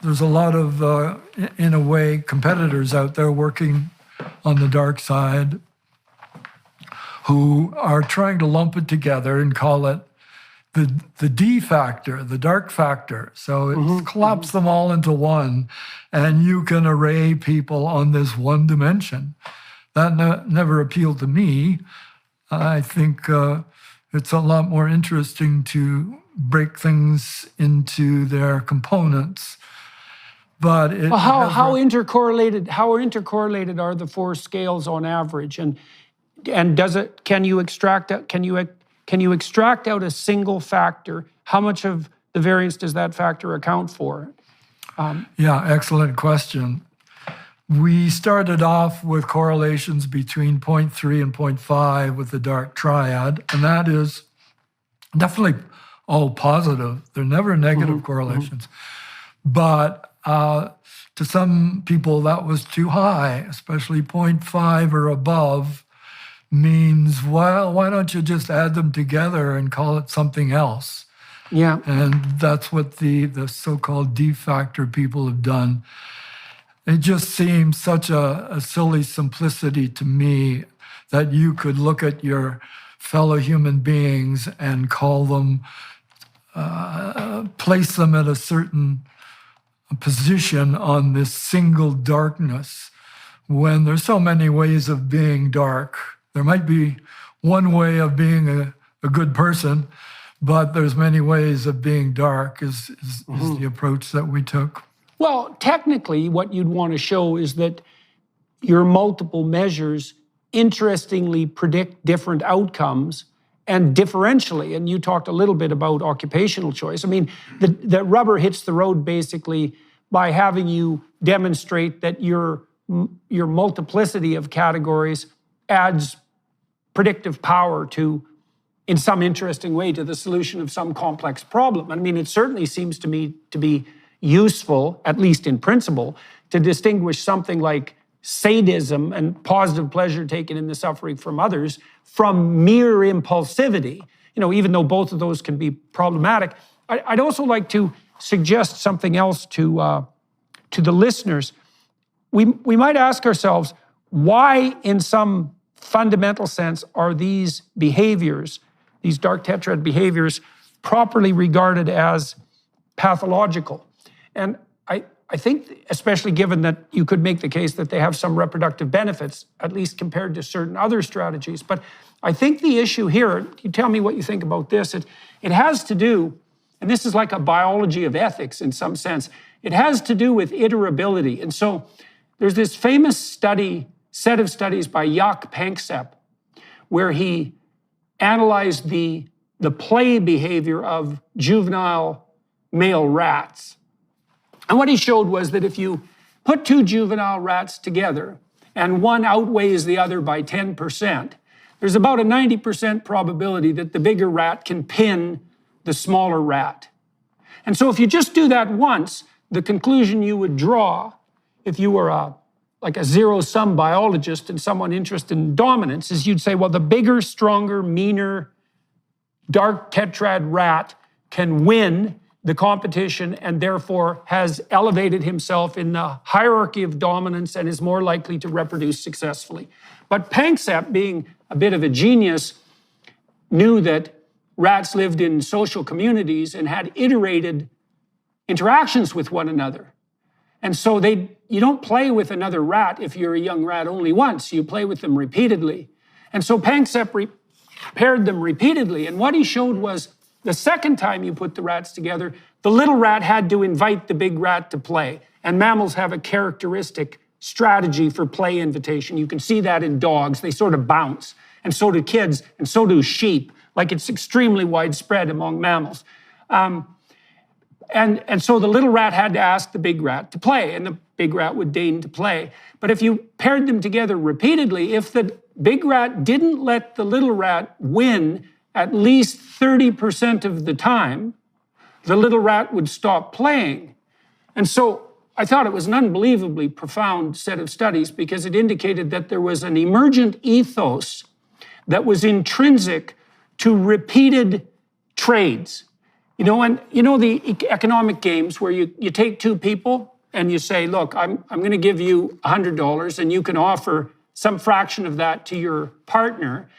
there's a lot of, in a way, competitors out there working on the dark side who are trying to lump it together and call it the D factor, the dark factor. So it collapses them all into one, and you can array people on this one dimension. That never appealed to me. I think it's a lot more interesting to break things into their components. But how intercorrelated are the four scales on average? And can you extract out a single factor? How much of the variance does that factor account for? Yeah, excellent question. We started off with correlations between 0.3 and 0.5 with the dark triad, and that is definitely all positive. They're never negative correlations. But to some people, that was too high, especially 0.5 or above means, well, why don't you just add them together and call it something else? Yeah. And that's what the so-called D factor people have done. It just seems such a silly simplicity to me that you could look at your fellow human beings and call them, place them at a certain position on this single darkness when there's so many ways of being dark. There might be one way of being a good person, but there's many ways of being dark is the approach that we took. Well, technically, what you'd want to show is that your multiple measures interestingly predict different outcomes and differentially. And you talked a little bit about occupational choice. I mean, the rubber hits the road basically by having you demonstrate that your multiplicity of categories adds predictive power to, in some interesting way, to the solution of some complex problem. I mean, it certainly seems to me to be useful, at least in principle, to distinguish something like sadism and positive pleasure taken in the suffering from others from mere impulsivity, even though both of those can be problematic. I'd also like to suggest something else to the listeners. We might ask ourselves, why in some fundamental sense are these behaviors, these dark tetrad behaviors, properly regarded as pathological? And I think, especially given that you could make the case that they have some reproductive benefits, at least compared to certain other strategies. But I think the issue here, you tell me what you think about this, it has to do, and this is like a biology of ethics in some sense, it has to do with iterability. And so there's this famous set of studies by Jorden Peterson, where he analyzed the play behavior of juvenile male rats. And what he showed was that if you put two juvenile rats together and one outweighs the other by 10%, there's about a 90% probability that the bigger rat can pin the smaller rat. And so if you just do that once, the conclusion you would draw if you were like a zero-sum biologist and someone interested in dominance is you'd say, well, the bigger, stronger, meaner, dark tetrad rat can win the competition and therefore has elevated himself in the hierarchy of dominance and is more likely to reproduce successfully. But Panksepp, being a bit of a genius, knew that rats lived in social communities and had iterated interactions with one another. And so you don't play with another rat if you're a young rat only once, you play with them repeatedly. And so Panksepp paired them repeatedly, and what he showed was the second time you put the rats together, the little rat had to invite the big rat to play. And mammals have a characteristic strategy for play invitation. You can see that in dogs. They sort of bounce. And so do kids, and so do sheep. Like, it's extremely widespread among mammals. And so the little rat had to ask the big rat to play, and the big rat would deign to play. But if you paired them together repeatedly, if the big rat didn't let the little rat win at least 30% of the time, the little rat would stop playing. And so I thought it was an unbelievably profound set of studies because it indicated that there was an emergent ethos that was intrinsic to repeated trades. And the economic games where you take two people and you say, look, I'm going to give you $100 and you can offer some fraction of that to your partner.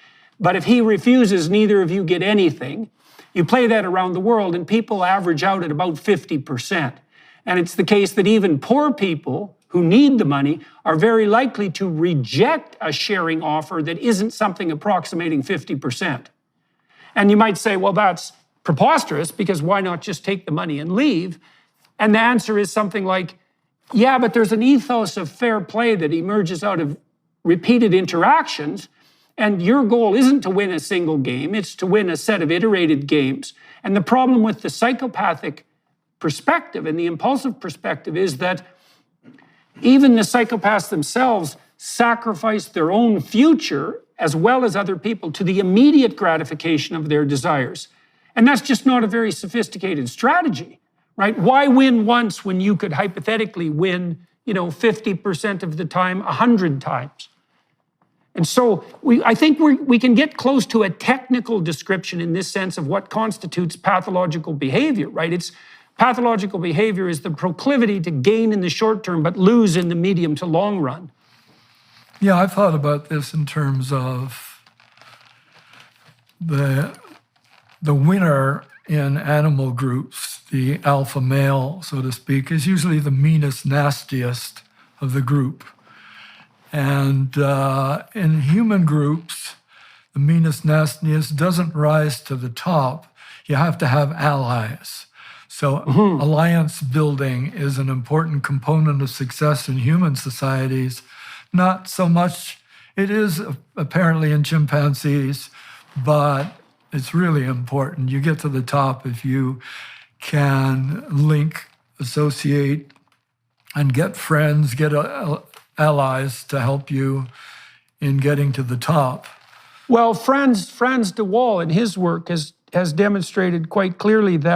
But if he refuses, neither of you get anything. You play that around the world and people average out at about 50%. And it's the case that even poor people who need the money are very likely to reject a sharing offer that isn't something approximating 50%. And you might say, well, that's preposterous, because why not just take the money and leave? And the answer is something like, yeah, but there's an ethos of fair play that emerges out of repeated interactions, and your goal isn't to win a single game, it's to win a set of iterated games. And the problem with the psychopathic perspective and the impulsive perspective is that even the psychopaths themselves sacrifice their own future as well as other people to the immediate gratification of their desires. And that's just not a very sophisticated strategy, right? Why win once when you could hypothetically win, 50% of the time, 100 times? And so I think we can get close to a technical description in this sense of what constitutes pathological behavior, right? Pathological behavior is the proclivity to gain in the short term but lose in the medium to long run. Yeah, I've thought about this in terms of the winner in animal groups, the alpha male, so to speak, is usually the meanest, nastiest of the group. And in human groups, the meanest, nastiest doesn't rise to the top. You have to have allies. So alliance building is an important component of success in human societies. Not so much, it is apparently in chimpanzees, but it's really important. You get to the top if you can link, associate, and get friends, get allies to help you in getting to the top. Well, Franz de Waal in his work has demonstrated quite clearly that